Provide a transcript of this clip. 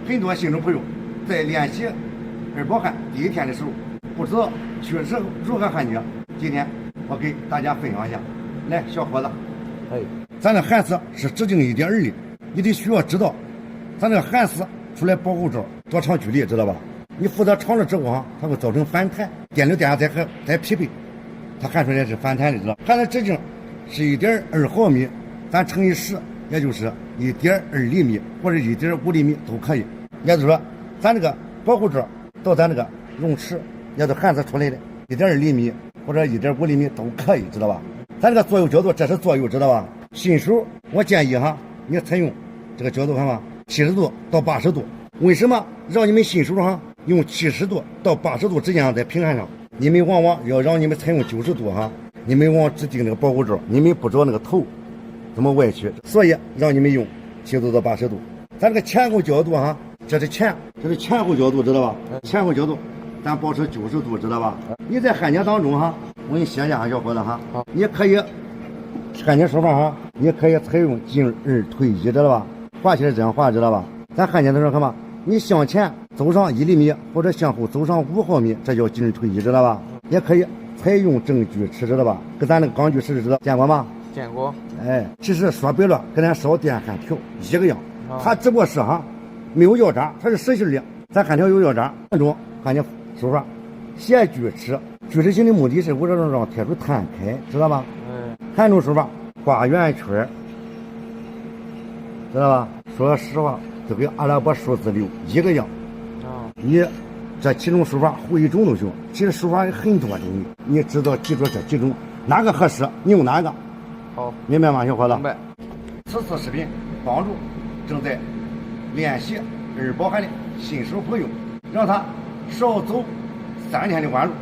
很多新手朋友在练习二宝汗第一天的时候，不知道确实如何焊接。今天我给大家分享一下。来，小伙子，咱这焊丝是直径1.2厘，你得需要知道，咱这焊丝出来保护罩多长距离，知道吧？你负责长了之后它会造成反弹，电流电压再匹配，它焊出来是反弹的，知道？焊的直径是1.2毫米，咱乘以10，也就是1.2厘米或者1.5厘米都可以。也就是说，咱这个保护罩到咱这个用尺，也是焊丝出来的1.2厘米或者1.5厘米都可以，知道吧？咱这个左右角度，这是左右，知道吧？新手我建议你采用这个角度看吧，70度到80度。为什么让你们新手用70度到80度之间在平焊上？你们往往要让你们采用90度你们往指定这个保护罩，你们不知道那个头怎么歪曲，所以让你们用70度到80度。咱这个前后角度这是前后角度，知道吧？前后角度咱保持90度，知道吧？你在焊接当中我给你写一下小伙子你可以焊接手法你可以采用进2退1，知道吧？画起来这样画，知道吧？咱焊接的时候看吧，你向前走上1厘米或者向后走上5毫米，这叫进2退1，知道吧？也可以采用正锯齿，知道吧？跟咱那个钢锯齿知道见过吗？见过。其实说白了跟咱烧电焊条一个样，它只不过是没有药渣，它是实心的。咱焊条有药渣，那种焊接手法斜锯齿，锯齿形的目的是为了让铁柱摊开，知道吧？焊种手法画圆圈，知道吧？说实话，就跟阿拉伯数字6一个样。你这几种手法会一种都行，其实手法有很多种，你知道记住这几种，哪个合适你用哪个。好，明白吗，小伙子？明白。此次视频帮助正在练习二宝焊的新手朋友，让他少走3天的弯路。